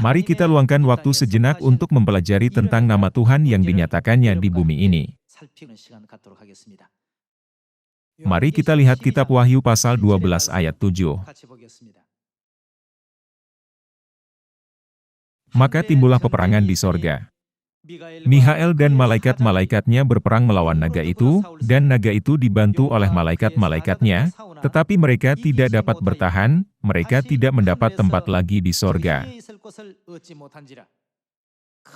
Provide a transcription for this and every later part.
Mari kita luangkan waktu sejenak untuk mempelajari tentang nama Tuhan yang dinyatakannya di bumi ini. Mari kita lihat kitab Wahyu pasal 12 ayat 7. Maka timbullah peperangan di sorga. Mihael dan malaikat-malaikatnya berperang melawan naga itu, dan naga itu dibantu oleh malaikat-malaikatnya, tetapi mereka tidak dapat bertahan, mereka tidak mendapat tempat lagi di sorga.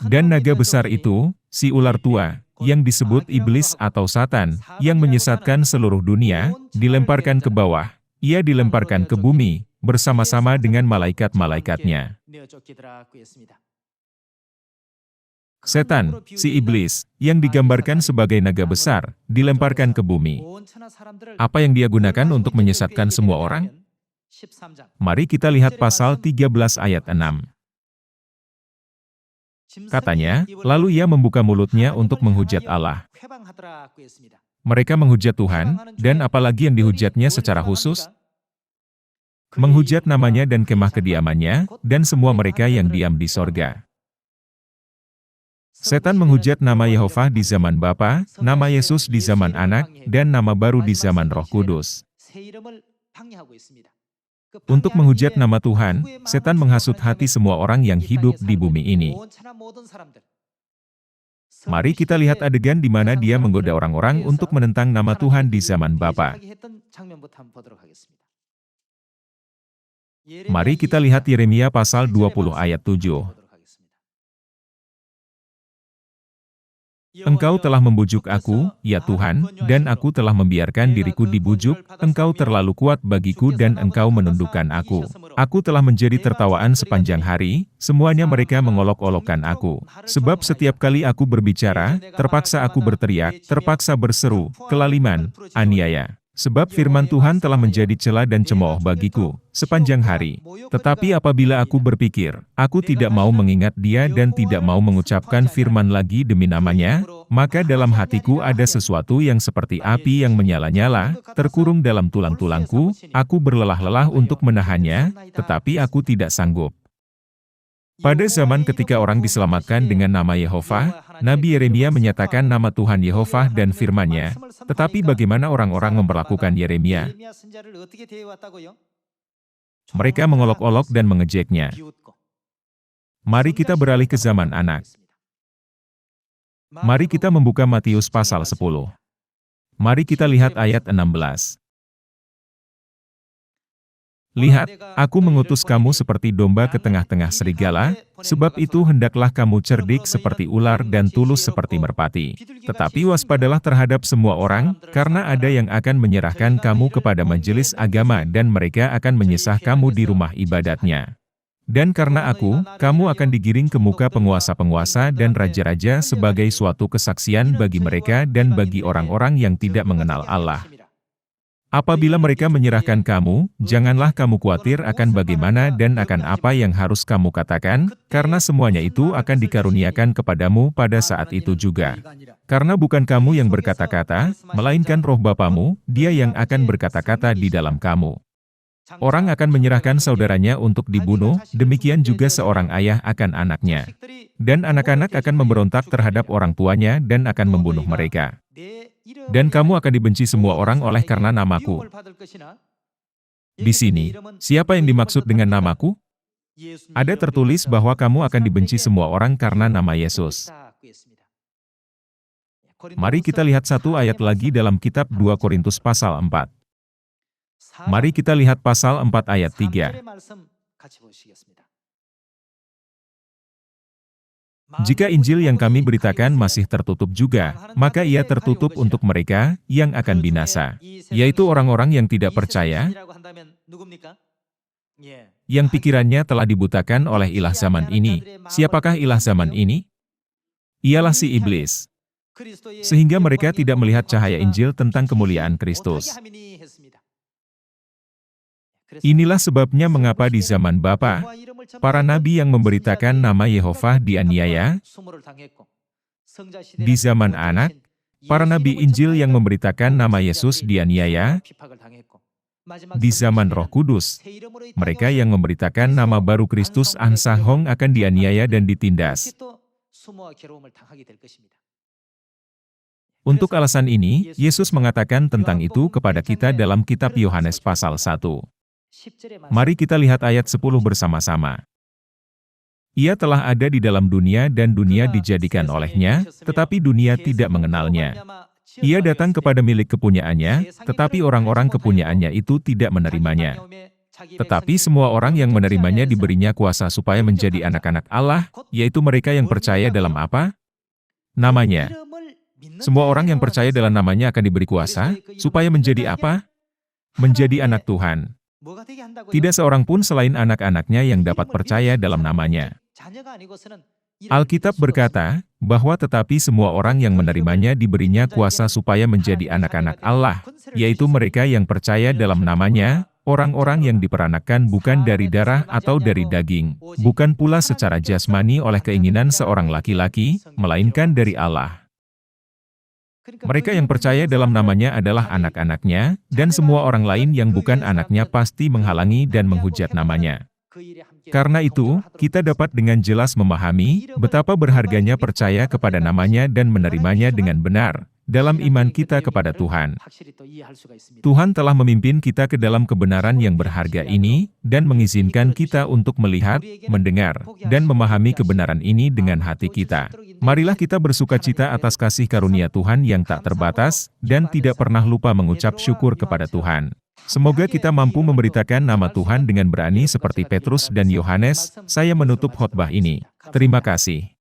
Dan naga besar itu, si ular tua, yang disebut iblis atau Satan, yang menyesatkan seluruh dunia, dilemparkan ke bawah, ia dilemparkan ke bumi, bersama-sama dengan malaikat-malaikatnya. Setan, si iblis, yang digambarkan sebagai naga besar, dilemparkan ke bumi. Apa yang dia gunakan untuk menyesatkan semua orang? Mari kita lihat pasal 13 ayat 6. Katanya, lalu ia membuka mulutnya untuk menghujat Allah. Mereka menghujat Tuhan, dan apalagi yang dihujatnya secara khusus? Menghujat namanya dan kemah kediamannya, dan semua mereka yang diam di sorga. Setan menghujat nama Yehova di zaman Bapa, nama Yesus di zaman Anak, dan nama baru di zaman Roh Kudus. Untuk menghujat nama Tuhan, setan menghasut hati semua orang yang hidup di bumi ini. Mari kita lihat adegan di mana dia menggoda orang-orang untuk menentang nama Tuhan di zaman Bapa. Mari kita lihat Yeremia pasal 20 ayat 7. Engkau telah membujuk aku, ya Tuhan, dan aku telah membiarkan diriku dibujuk, engkau terlalu kuat bagiku dan engkau menundukkan aku. Aku telah menjadi tertawaan sepanjang hari, semuanya mereka mengolok-olokkan aku. Sebab setiap kali aku berbicara, terpaksa aku berteriak, terpaksa berseru, kelaliman, aniaya. Sebab firman Tuhan telah menjadi cela dan cemooh bagiku, sepanjang hari. Tetapi apabila aku berpikir, aku tidak mau mengingat dia dan tidak mau mengucapkan firman lagi demi namanya, maka dalam hatiku ada sesuatu yang seperti api yang menyala-nyala, terkurung dalam tulang-tulangku, aku berlelah-lelah untuk menahannya, tetapi aku tidak sanggup. Pada zaman ketika orang diselamatkan dengan nama Yehova, Nabi Yeremia menyatakan nama Tuhan Yehova dan firman-Nya, tetapi bagaimana orang-orang memperlakukan Yeremia? Mereka mengolok-olok dan mengejeknya. Mari kita beralih ke zaman Anak. Mari kita membuka Matius pasal 10. Mari kita lihat ayat 16. Lihat, aku mengutus kamu seperti domba ke tengah-tengah serigala, sebab itu hendaklah kamu cerdik seperti ular dan tulus seperti merpati. Tetapi waspadalah terhadap semua orang, karena ada yang akan menyerahkan kamu kepada majelis agama dan mereka akan menyesah kamu di rumah ibadatnya. Dan karena aku, kamu akan digiring ke muka penguasa-penguasa dan raja-raja sebagai suatu kesaksian bagi mereka dan bagi orang-orang yang tidak mengenal Allah. Apabila mereka menyerahkan kamu, janganlah kamu khawatir akan bagaimana dan akan apa yang harus kamu katakan, karena semuanya itu akan dikaruniakan kepadamu pada saat itu juga. Karena bukan kamu yang berkata-kata, melainkan roh Bapamu, dia yang akan berkata-kata di dalam kamu. Orang akan menyerahkan saudaranya untuk dibunuh, demikian juga seorang ayah akan anaknya. Dan anak-anak akan memberontak terhadap orang tuanya dan akan membunuh mereka. Dan kamu akan dibenci semua orang oleh karena namaku. Di sini, siapa yang dimaksud dengan namaku? Ada tertulis bahwa kamu akan dibenci semua orang karena nama Yesus. Mari kita lihat satu ayat lagi dalam kitab 2 Korintus pasal 4. Mari kita lihat pasal 4 ayat 3. Jika Injil yang kami beritakan masih tertutup juga, maka ia tertutup untuk mereka yang akan binasa, yaitu orang-orang yang tidak percaya, yang pikirannya telah dibutakan oleh ilah zaman ini. Siapakah ilah zaman ini? Ialah si iblis. Sehingga mereka tidak melihat cahaya Injil tentang kemuliaan Kristus. Inilah sebabnya mengapa di zaman Bapa, para nabi yang memberitakan nama Yehova dianiaya. Di zaman Anak, para nabi Injil yang memberitakan nama Yesus dianiaya. Di zaman Roh Kudus, mereka yang memberitakan nama baru Kristus Ansahong akan dianiaya dan ditindas. Untuk alasan ini, Yesus mengatakan tentang itu kepada kita dalam kitab Yohanes pasal 1. Mari kita lihat ayat 10 bersama-sama. Ia telah ada di dalam dunia dan dunia dijadikan olehnya, tetapi dunia tidak mengenalnya. Ia datang kepada milik kepunyaannya, tetapi orang-orang kepunyaannya itu tidak menerimanya. Tetapi semua orang yang menerimanya diberinya kuasa supaya menjadi anak-anak Allah, yaitu mereka yang percaya dalam apa? Namanya. Semua orang yang percaya dalam namanya akan diberi kuasa, supaya menjadi apa? Menjadi anak Tuhan. Tidak seorang pun selain anak-anaknya yang dapat percaya dalam namanya. Alkitab berkata, bahwa tetapi semua orang yang menerimanya diberinya kuasa supaya menjadi anak-anak Allah, yaitu mereka yang percaya dalam namanya, orang-orang yang diperanakan bukan dari darah atau dari daging, bukan pula secara jasmani oleh keinginan seorang laki-laki, melainkan dari Allah. Mereka yang percaya dalam namanya adalah anak-anaknya, dan semua orang lain yang bukan anaknya pasti menghalangi dan menghujat namanya. Karena itu, kita dapat dengan jelas memahami betapa berharganya percaya kepada namanya dan menerimanya dengan benar, dalam iman kita kepada Tuhan. Tuhan telah memimpin kita ke dalam kebenaran yang berharga ini, dan mengizinkan kita untuk melihat, mendengar, dan memahami kebenaran ini dengan hati kita. Marilah kita bersukacita atas kasih karunia Tuhan yang tak terbatas, dan tidak pernah lupa mengucap syukur kepada Tuhan. Semoga kita mampu memberitakan nama Tuhan dengan berani seperti Petrus dan Yohanes. Saya menutup khotbah ini. Terima kasih.